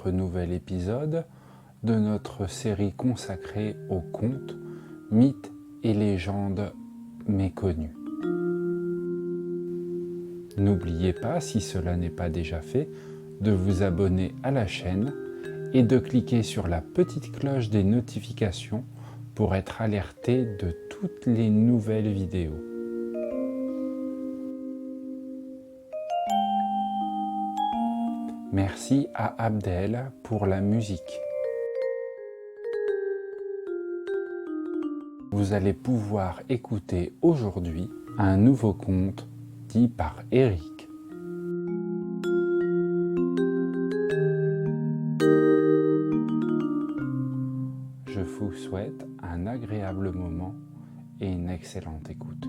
notre nouvel épisode de notre série consacrée aux contes, mythes et légendes méconnues. N'oubliez pas, si cela n'est pas déjà fait, de vous abonner à la chaîne et de cliquer sur la petite cloche des notifications pour être alerté de toutes les nouvelles vidéos. Merci à Abdel pour la musique. Vous allez pouvoir écouter aujourd'hui un nouveau conte dit par Eric. Je vous souhaite un agréable moment et une excellente écoute.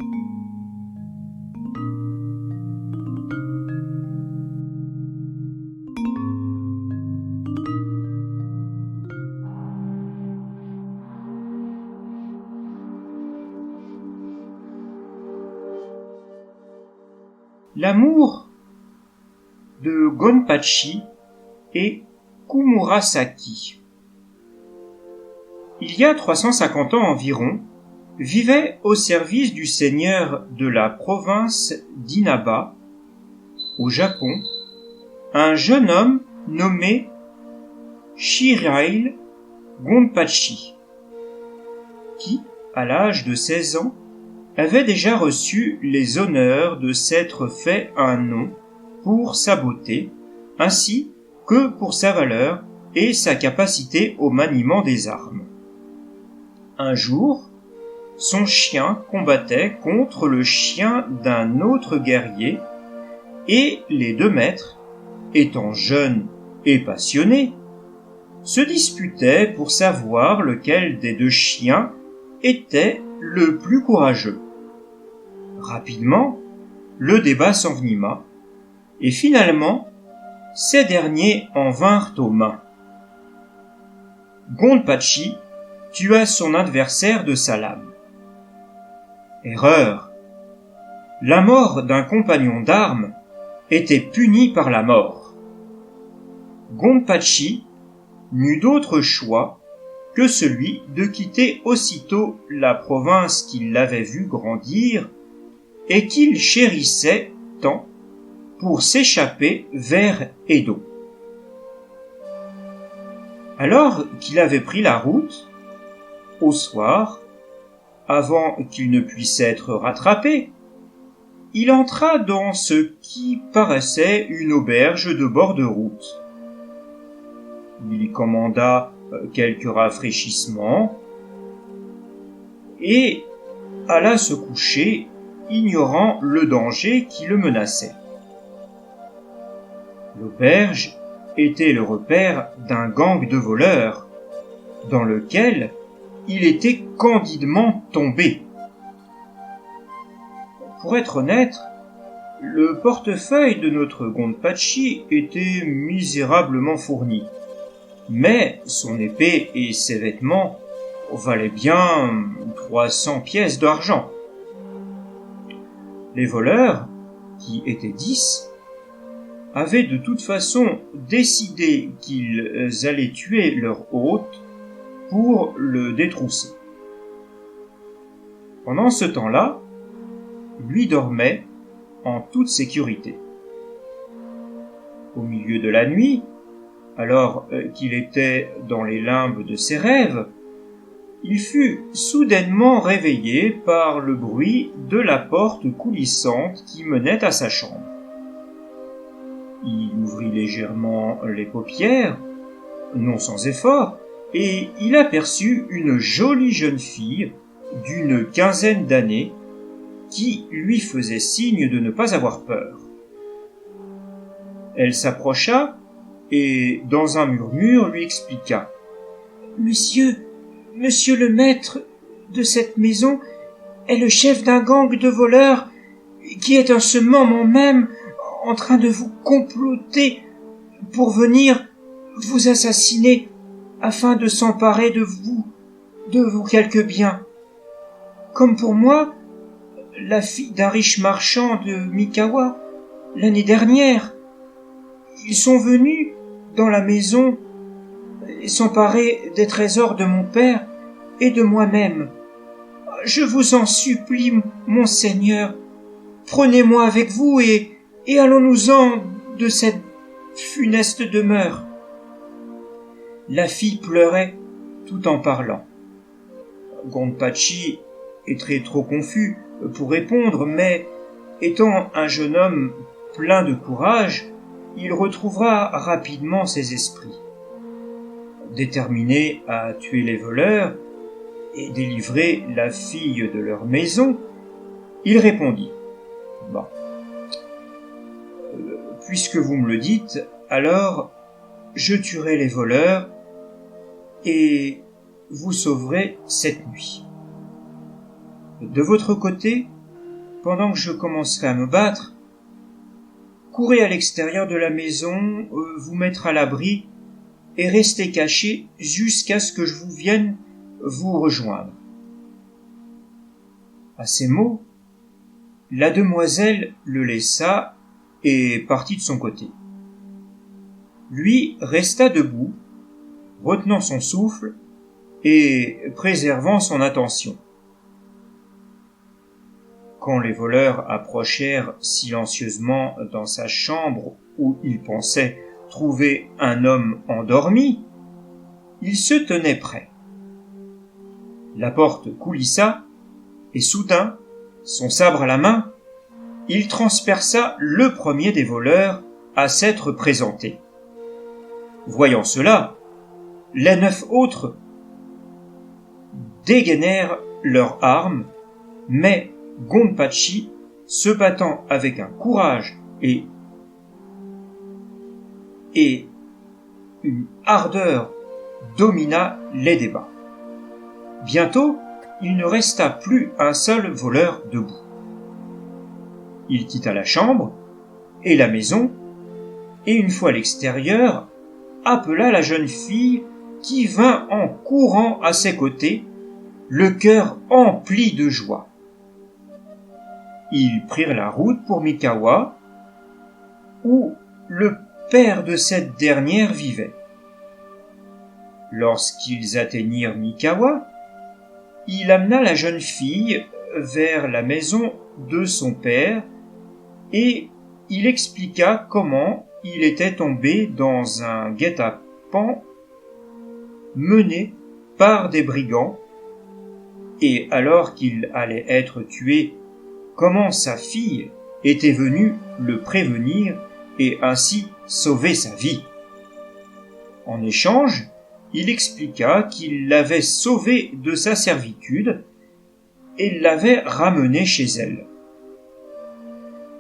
L'amour de Gonpachi et Kumurasaki. Il y a 350 ans environ, vivait au service du seigneur de la province d'Inaba, au Japon, un jeune homme nommé Shirail Gonpachi, qui, à l'âge de 16 ans, avait déjà reçu les honneurs de s'être fait un nom pour sa beauté, ainsi que pour sa valeur et sa capacité au maniement des armes. Un jour, son chien combattait contre le chien d'un autre guerrier, et les deux maîtres, étant jeunes et passionnés, se disputaient pour savoir lequel des deux chiens était le plus courageux. Rapidement, le débat s'envenima, et finalement, ces derniers en vinrent aux mains. Gonpachi tua son adversaire de sa lame. Erreur. La mort d'un compagnon d'armes était punie par la mort. Gonpachi n'eut d'autre choix que celui de quitter aussitôt la province qu'il l'avait vu grandir et qu'il chérissait tant, pour s'échapper vers Edo. Alors qu'il avait pris la route, au soir, avant qu'il ne puisse être rattrapé, il entra dans ce qui paraissait une auberge de bord de route. Il y commanda quelques rafraîchissements et alla se coucher, ignorant le danger qui le menaçait. L'auberge était le repère d'un gang de voleurs, dans lequel il était candidement tombé. Pour être honnête, le portefeuille de notre Gonpachi était misérablement fourni, mais son épée et ses vêtements valaient bien 300 pièces d'argent. Les voleurs, qui étaient 10, avaient de toute façon décidé qu'ils allaient tuer leur hôte pour le détrousser. Pendant ce temps-là, lui dormait en toute sécurité. Au milieu de la nuit, alors qu'il était dans les limbes de ses rêves, il fut soudainement réveillé par le bruit de la porte coulissante qui menait à sa chambre. Il ouvrit légèrement les paupières, non sans effort, et il aperçut une jolie jeune fille d'une quinzaine d'années qui lui faisait signe de ne pas avoir peur. Elle s'approcha et, dans un murmure, lui expliqua : « Monsieur le maître de cette maison est le chef d'un gang de voleurs qui est en ce moment même en train de vous comploter pour venir vous assassiner afin de s'emparer de vos quelques biens. Comme pour moi, la fille d'un riche marchand de Mikawa, l'année dernière. Ils sont venus dans la maison s'emparer des trésors de mon père et de moi-même. Je vous en supplie, mon Seigneur, prenez-moi avec vous et allons-nous-en de cette funeste demeure. » La fille pleurait tout en parlant. Gonpachi était trop confus pour répondre, mais étant un jeune homme plein de courage, il retrouvera rapidement ses esprits. Déterminé à tuer les voleurs et délivrer la fille de leur maison, il répondit: « Bon, puisque vous me le dites, alors je tuerai les voleurs et vous sauverez cette nuit. De votre côté, pendant que je commencerai à me battre, courez à l'extérieur de la maison, vous mettre à l'abri et restez cachés jusqu'à ce que je vous vienne vous rejoindre. » À ces mots, la demoiselle le laissa et partit de son côté. Lui resta debout, retenant son souffle et préservant son attention. Quand les voleurs approchèrent silencieusement dans sa chambre où il pensait trouver un homme endormi, il se tenait prêt. La porte coulissa et soudain, son sabre à la main, il transperça le premier des voleurs à s'être présenté. Voyant cela, les 9 autres dégainèrent leurs armes, mais Gonpachi, se battant avec un courage et une ardeur, domina les débats. Bientôt, il ne resta plus un seul voleur debout. Il quitta la chambre et la maison, et une fois à l'extérieur, appela la jeune fille qui vint en courant à ses côtés, le cœur empli de joie. Ils prirent la route pour Mikawa, où le père de cette dernière vivait. Lorsqu'ils atteignirent Mikawa, il amena la jeune fille vers la maison de son père et il expliqua comment il était tombé dans un guet-apens mené par des brigands et alors qu'il allait être tué, comment sa fille était venue le prévenir et ainsi sauver sa vie. En échange, il expliqua qu'il l'avait sauvée de sa servitude et l'avait ramenée chez elle.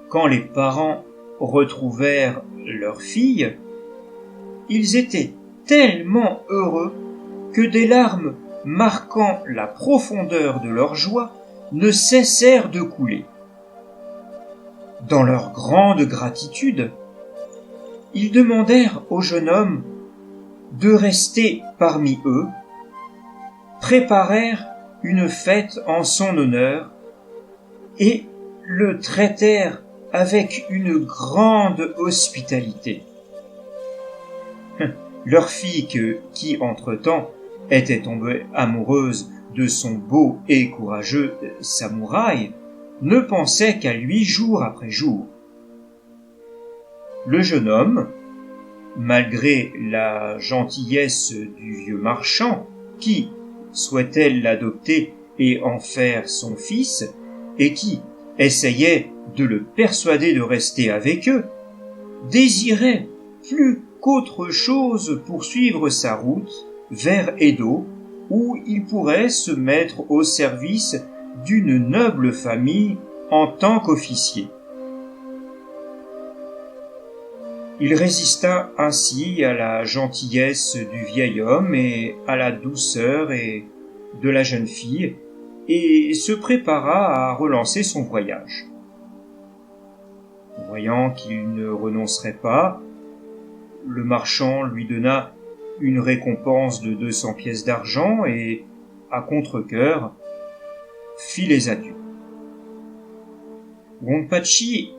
Quand les parents retrouvèrent leur fille, ils étaient tellement heureux que des larmes marquant la profondeur de leur joie ne cessèrent de couler. Dans leur grande gratitude, ils demandèrent au jeune homme de rester parmi eux, préparèrent une fête en son honneur et le traitèrent avec une grande hospitalité. Leur fille qui entre-temps était tombée amoureuse de son beau et courageux samouraï, ne pensait qu'à lui jour après jour. Le jeune homme, malgré la gentillesse du vieux marchand, qui souhaitait l'adopter et en faire son fils, et qui essayait de le persuader de rester avec eux, désirait plus qu'autre chose poursuivre sa route vers Edo, où il pourrait se mettre au service d'une noble famille en tant qu'officier. Il résista ainsi à la gentillesse du vieil homme et à la douceur de la jeune fille, et se prépara à relancer son voyage. Voyant qu'il ne renoncerait pas, le marchand lui donna une récompense de 200 pièces d'argent et, à contre-cœur, fit les adieux. Gonpachi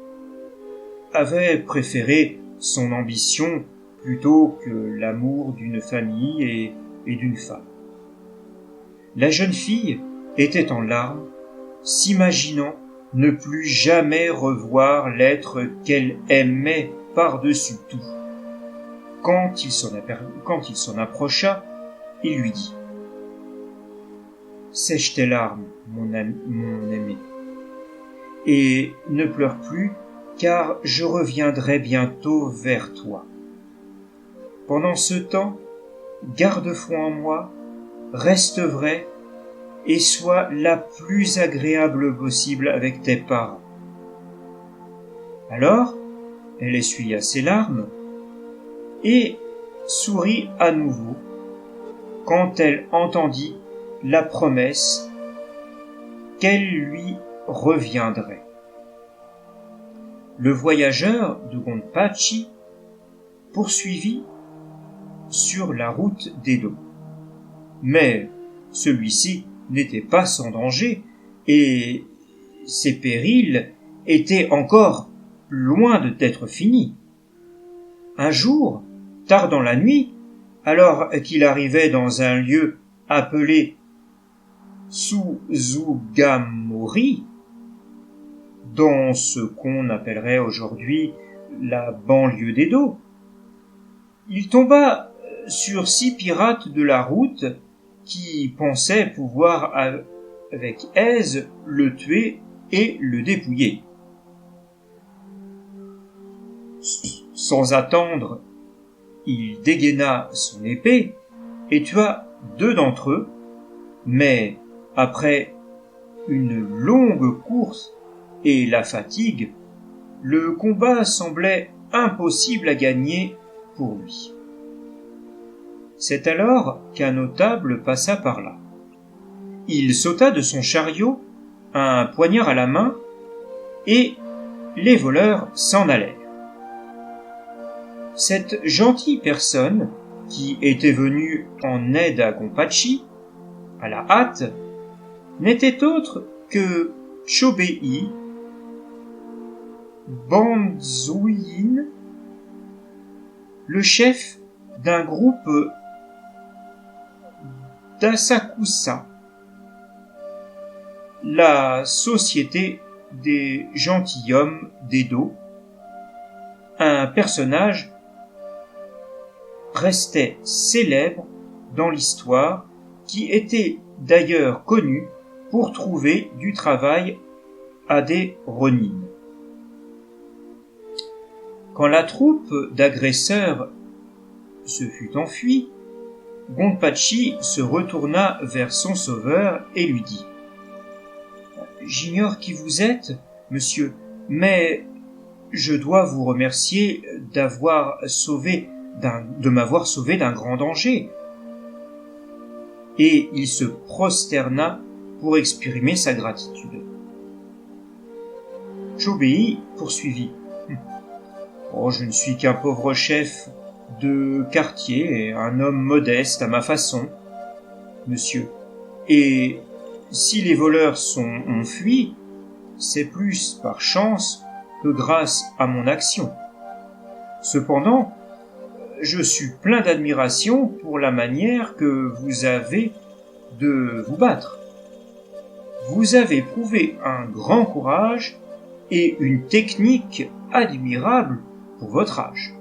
avait préféré son ambition plutôt que l'amour d'une famille et d'une femme. La jeune fille était en larmes, s'imaginant ne plus jamais revoir l'être qu'elle aimait par-dessus tout. Quand il s'en approcha, il lui dit « Sèche tes larmes, mon aimé, et ne pleure plus, car je reviendrai bientôt vers toi. Pendant ce temps, garde foi en moi, reste vrai, et sois la plus agréable possible avec tes parents. » Alors, elle essuya ses larmes et sourit à nouveau quand elle entendit la promesse qu'elle lui reviendrait. Le voyageur de Gonpachi poursuivit sur la route d'Edo. Mais celui-ci n'était pas sans danger et ses périls étaient encore loin d'être finis. Un jour, tard dans la nuit, alors qu'il arrivait dans un lieu appelé Suzugamori, dans ce qu'on appellerait aujourd'hui la banlieue d'Edo, il tomba sur 6 pirates de la route qui pensaient pouvoir avec aise le tuer et le dépouiller. Sans attendre, il dégaina son épée et tua 2 d'entre eux, mais après une longue course et la fatigue, le combat semblait impossible à gagner pour lui. C'est alors qu'un notable passa par là. Il sauta de son chariot, un poignard à la main, et les voleurs s'en allèrent. Cette gentille personne, qui était venue en aide à Gonpachi, à la hâte, n'était autre que Chobei Banzuin, le chef d'un groupe d'Asakusa, la société des gentilshommes d'Edo. Un personnage restait célèbre dans l'histoire, qui était d'ailleurs connu pour trouver du travail à des ronins. Quand la troupe d'agresseurs se fut enfuie, Gonpachi se retourna vers son sauveur et lui dit « J'ignore qui vous êtes, monsieur, mais je dois vous remercier de m'avoir sauvé d'un grand danger. » Et il se prosterna pour exprimer sa gratitude. Chobei poursuivit. Oh, je ne suis qu'un pauvre chef de quartier et un homme modeste à ma façon, monsieur. Et si les voleurs ont fui, c'est plus par chance que grâce à mon action. Cependant, je suis plein d'admiration pour la manière que vous avez de vous battre. Vous avez prouvé un grand courage et une technique admirable pour votre âge.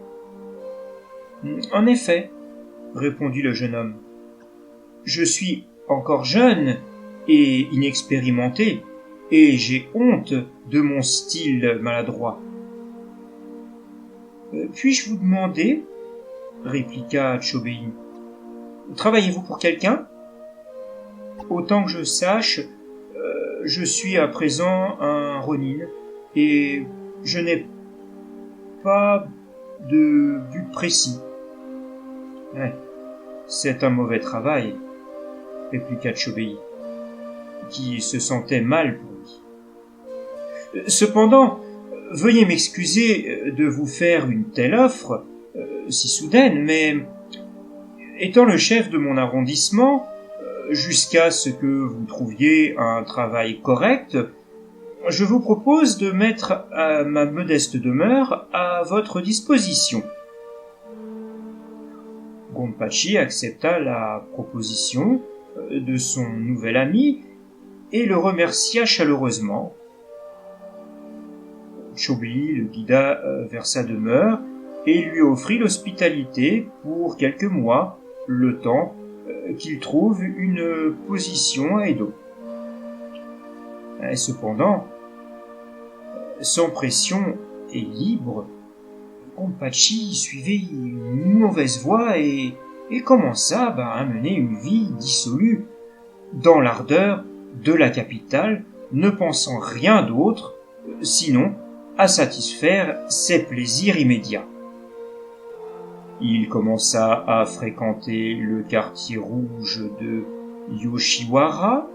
En effet, répondit le jeune homme, je suis encore jeune et inexpérimenté, et j'ai honte de mon style maladroit. Puis-je vous demander, répliqua Chobei, travaillez-vous pour quelqu'un? Autant que je sache, je suis à présent un ronin, et je n'ai pas de but précis. Ouais, c'est un mauvais travail, répliqua Chobei, qui se sentait mal pour lui. Cependant, veuillez m'excuser de vous faire une telle offre, si soudaine, mais étant le chef de mon arrondissement, jusqu'à ce que vous trouviez un travail correct, je vous propose de mettre ma modeste demeure à votre disposition. Gonpachi accepta la proposition de son nouvel ami et le remercia chaleureusement. Chobli le guida vers sa demeure et lui offrit l'hospitalité pour quelques mois, le temps qu'il trouve une position à Edo. Cependant, sans pression et libre, Gonpachi suivait une mauvaise voie et commença à mener une vie dissolue dans l'ardeur de la capitale, ne pensant rien d'autre sinon à satisfaire ses plaisirs immédiats. Il commença à fréquenter le quartier rouge de Yoshiwara,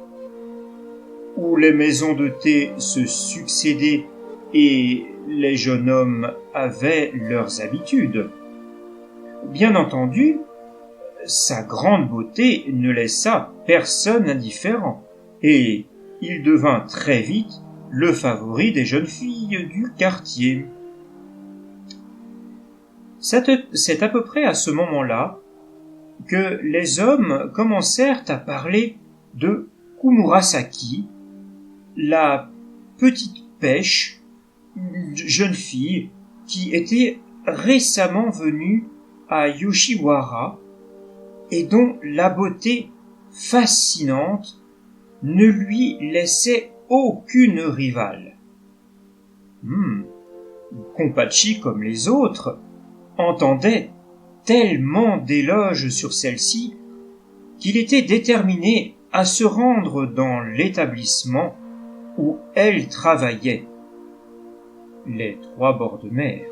où les maisons de thé se succédaient et les jeunes hommes avaient leurs habitudes. Bien entendu, sa grande beauté ne laissa personne indifférent, et il devint très vite le favori des jeunes filles du quartier. C'est à peu près à ce moment-là que les hommes commencèrent à parler de Kumurasaki, la petite pêche, une jeune fille qui était récemment venue à Yoshiwara et dont la beauté fascinante ne lui laissait aucune rivale. Gonpachi, comme les autres, entendait tellement d'éloges sur celle-ci qu'il était déterminé à se rendre dans l'établissement où elle travaillait, les Trois Bords de Mer,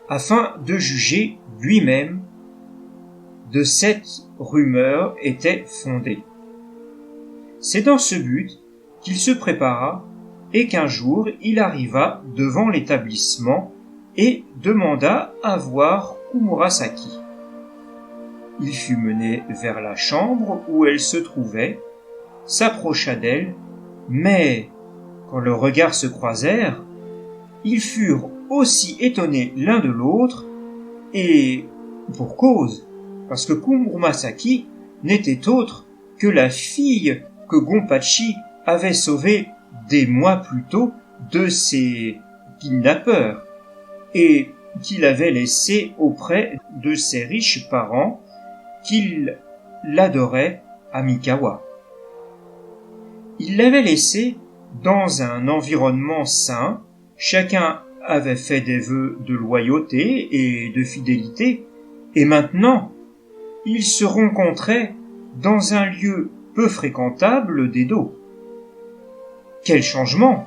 afin de juger lui-même de cette rumeur était fondée. C'est dans ce but qu'il se prépara et qu'un jour il arriva devant l'établissement et demanda à voir Kumurasaki. Il fut mené vers la chambre où elle se trouvait, s'approcha d'elle, mais quand leurs regards se croisèrent, ils furent aussi étonnés l'un de l'autre, et pour cause, parce que Kumurasaki n'était autre que la fille que Gonpachi avait sauvée des mois plus tôt de ses kidnappeurs, et qu'il avait laissée auprès de ses riches parents, qu'il l'adorait à Mikawa. Il l'avait laissée dans un environnement sain, chacun avait fait des vœux de loyauté et de fidélité, et maintenant, ils se rencontraient dans un lieu peu fréquentable d'Edo. Quel changement!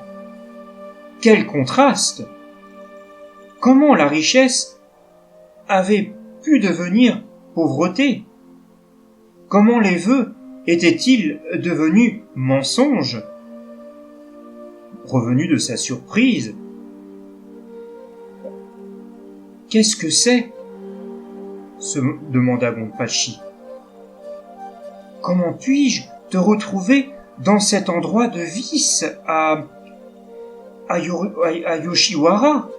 Quel contraste! Comment la richesse avait pu devenir pauvreté? Comment les vœux étaient-ils devenus mensonges? Revenu de sa surprise, « Qu'est-ce que c'est ?» se demanda Gonpachi. « Comment puis-je te retrouver dans cet endroit de vice à Yoshiwara?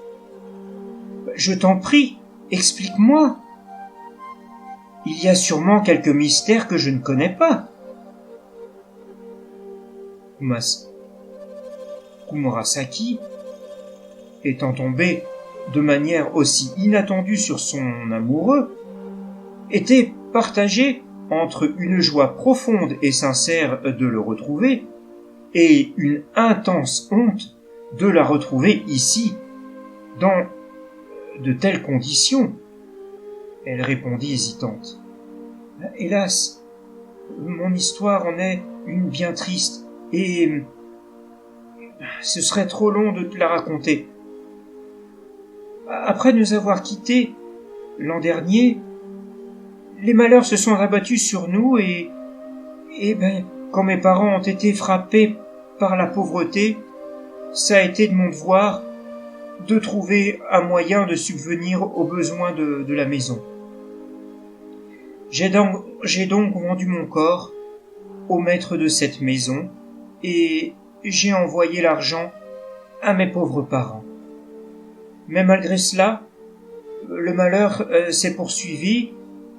Je t'en prie, explique-moi. Il y a sûrement quelques mystères que je ne connais pas. » Kumurasaki, étant tombé de manière aussi inattendue sur son amoureux, était partagé entre une joie profonde et sincère de le retrouver et une intense honte de la retrouver ici, dans de telles conditions. Elle répondit hésitante. « Hélas, mon histoire en est une bien triste, et ce serait trop long de te la raconter. Après nous avoir quittés l'an dernier, les malheurs se sont rabattus sur nous et quand mes parents ont été frappés par la pauvreté, ça a été de mon devoir de trouver un moyen de subvenir aux besoins de la maison. J'ai donc vendu mon corps au maître de cette maison et j'ai envoyé l'argent à mes pauvres parents. Mais malgré cela, le malheur s'est poursuivi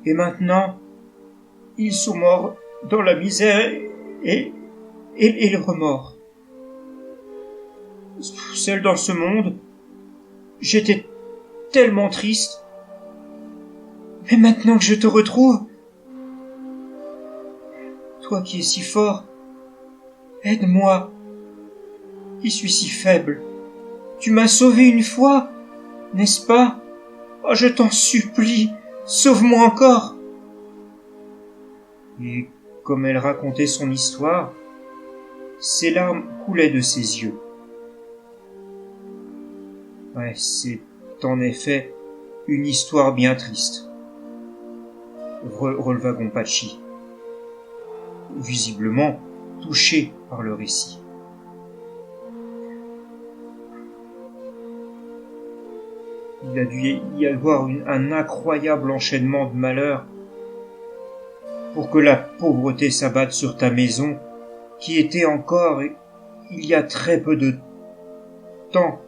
Et maintenant, ils sont morts dans la misère et le remords. Seul dans ce monde, j'étais tellement triste. Mais maintenant que je te retrouve, toi qui es si fort, aide-moi, qui suis si faible. Tu m'as sauvé une fois, n'est-ce pas? Oh, je t'en supplie, sauve-moi encore. Et comme elle racontait son histoire, ses larmes coulaient de ses yeux. Ouais, c'est en effet une histoire bien triste, releva Gompachi, visiblement touché par le récit. Il a dû y avoir un incroyable enchaînement de malheurs pour que la pauvreté s'abatte sur ta maison, qui était encore, il y a très peu de temps,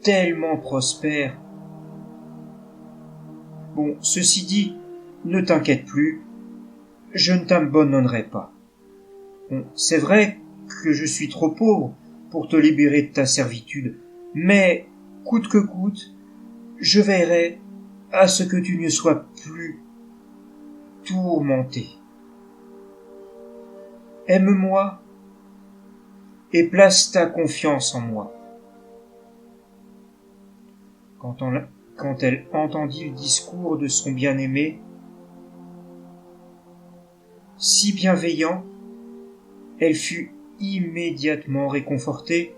tellement prospère. Bon, ceci dit, ne t'inquiète plus, je ne t'abandonnerai pas. Bon, c'est vrai que je suis trop pauvre pour te libérer de ta servitude, mais coûte que coûte, je veillerai à ce que tu ne sois plus tourmenté. Aime-moi et place ta confiance en moi. Quand elle entendit le discours de son bien-aimé, si bienveillant, elle fut immédiatement réconfortée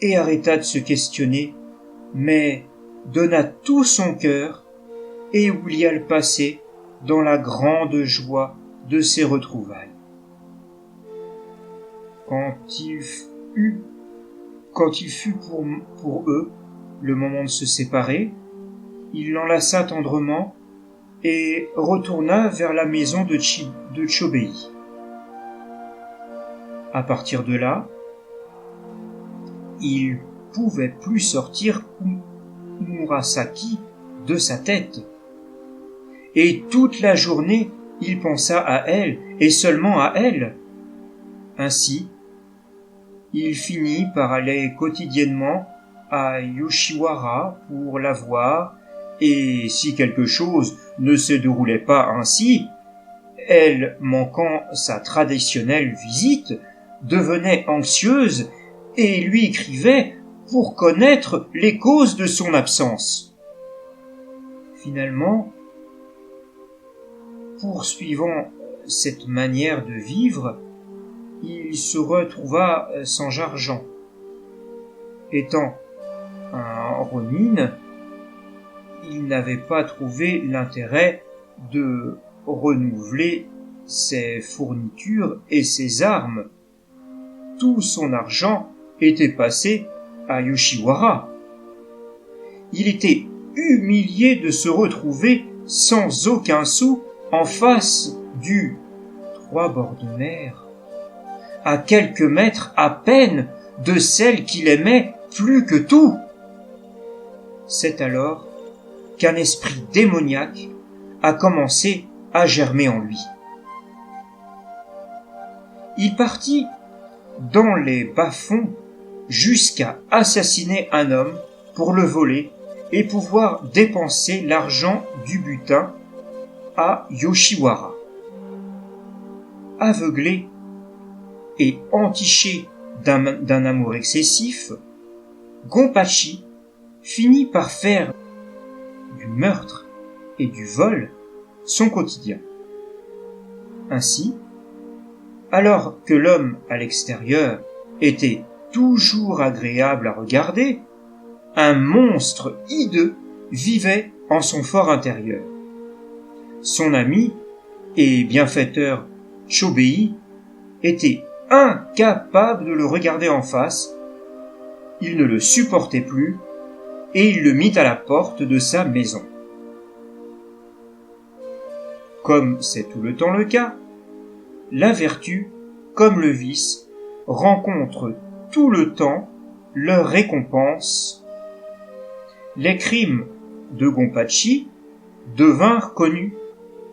et arrêta de se questionner, mais donna tout son cœur et oublia le passé dans la grande joie de ses retrouvailles. Quand il fut pour eux le moment de se séparer, il l'enlaça tendrement et retourna vers la maison de Chobei. À partir de là, il pouvait plus sortir Murasaki de sa tête. Et toute la journée, il pensa à elle, et seulement à elle. Ainsi, il finit par aller quotidiennement à Yoshiwara pour la voir, et si quelque chose ne se déroulait pas ainsi, elle, manquant sa traditionnelle visite, devenait anxieuse et lui écrivait pour connaître les causes de son absence. Finalement, poursuivant cette manière de vivre, il se retrouva sans argent. Étant un ronin, il n'avait pas trouvé l'intérêt de renouveler ses fournitures et ses armes. Tout son argent était passé à Yoshiwara. Il était humilié de se retrouver sans aucun sou en face du 3 bords de mer, à quelques mètres à peine de celle qu'il aimait plus que tout. C'est alors qu'un esprit démoniaque a commencé à germer en lui. Il partit dans les bas-fonds jusqu'à assassiner un homme pour le voler et pouvoir dépenser l'argent du butin à Yoshiwara. Aveuglé et entiché d'un amour excessif, Gompachi finit par faire du meurtre et du vol son quotidien. Ainsi, alors que l'homme à l'extérieur était toujours agréable à regarder, un monstre hideux vivait en son fort intérieur. Son ami et bienfaiteur Chobei était incapable de le regarder en face. Il ne le supportait plus et il le mit à la porte de sa maison. Comme c'est tout le temps le cas, la vertu, comme le vice, rencontrent tout le temps leur récompense. Les crimes de Gompachi devinrent connus,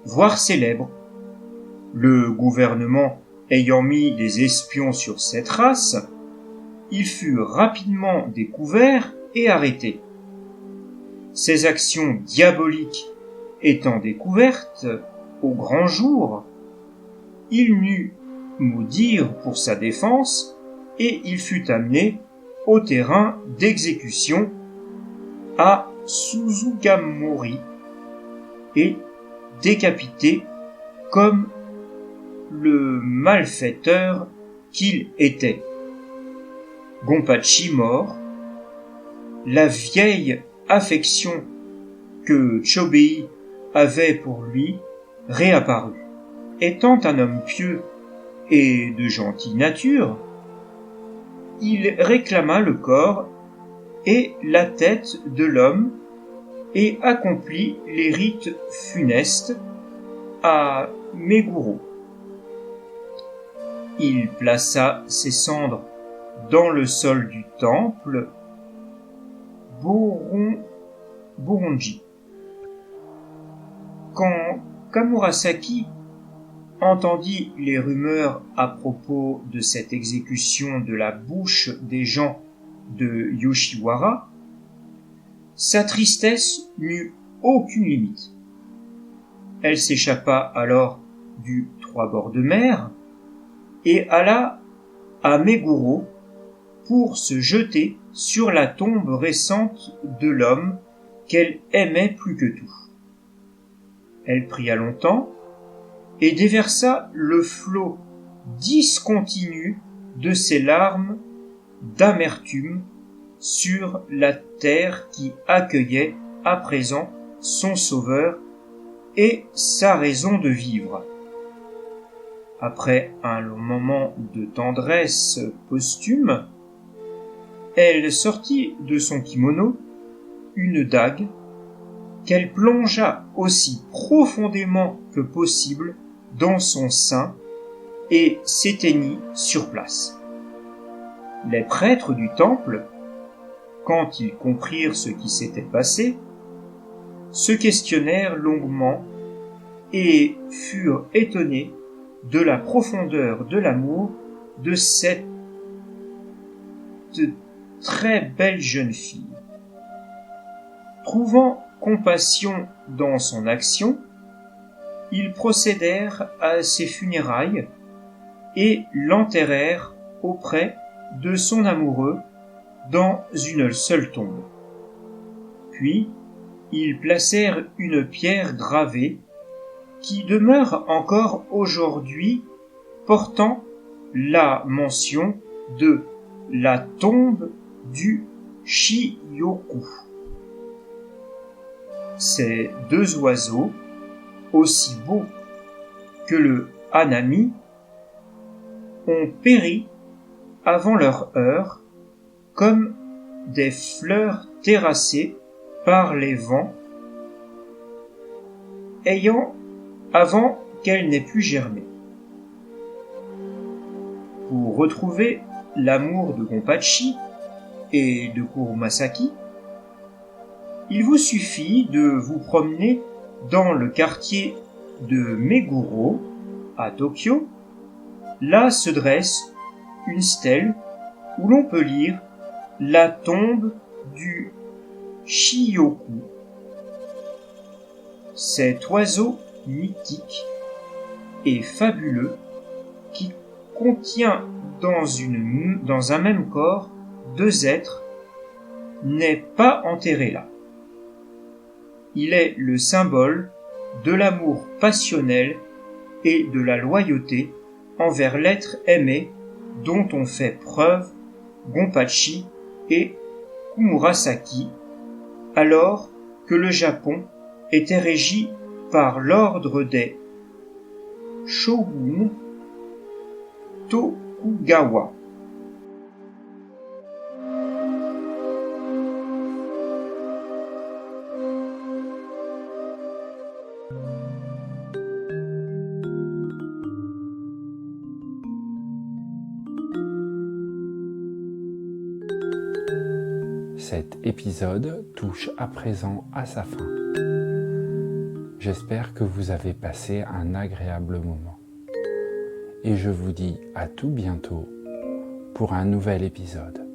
voire célèbres. Le gouvernement ayant mis des espions sur cette race, il fut rapidement découvert et arrêté. Ces actions diaboliques étant découvertes au grand jour, il n'eut mot dire pour sa défense et il fut amené au terrain d'exécution à Suzugamori et décapité comme le malfaiteur qu'il était. Gonpachi mort, la vieille affection que Chobei avait pour lui réapparut. Étant un homme pieux et de gentille nature, il réclama le corps et la tête de l'homme et accomplit les rites funestes à Meguro. Il plaça ses cendres dans le sol du temple Boronji. Quand Kamurasaki entendit les rumeurs à propos de cette exécution de la bouche des gens de Yoshiwara, sa tristesse n'eut aucune limite. Elle s'échappa alors du Trois Bords de Mer et alla à Meguro pour se jeter sur la tombe récente de l'homme qu'elle aimait plus que tout. Elle pria longtemps et déversa le flot discontinu de ses larmes d'amertume sur la terre qui accueillait à présent son sauveur et sa raison de vivre. Après un long moment de tendresse posthume, elle sortit de son kimono une dague qu'elle plongea aussi profondément que possible dans son sein et s'éteignit sur place. Les prêtres du temple, quand ils comprirent ce qui s'était passé, se questionnèrent longuement et furent étonnés de la profondeur de l'amour de cette très belle jeune fille. Trouvant compassion dans son action, ils procédèrent à ses funérailles et l'enterrèrent auprès de son amoureux dans une seule tombe. Puis, ils placèrent une pierre gravée qui demeure encore aujourd'hui portant la mention de la tombe du Shiyoku. Ces deux oiseaux, aussi beaux que le hanami, ont péri avant leur heure comme des fleurs terrassées par les vents, avant qu'elles n'aient pu germer. Pour retrouver l'amour de Gonpachi et de Kurumasaki, il vous suffit de vous promener dans le quartier de Meguro, à Tokyo. Là se dresse une stèle où l'on peut lire la tombe du Shiyoku. Cet oiseau mythique et fabuleux qui contient dans un même corps deux êtres n'est pas enterré là. Il est le symbole de l'amour passionnel et de la loyauté envers l'être aimé dont ont fait preuve Gonpachi et Kumurasaki, alors que le Japon était régi par l'ordre des shoguns Tokugawa. Cet épisode touche à présent à sa fin. J'espère que vous avez passé un agréable moment. Et je vous dis à tout bientôt pour un nouvel épisode.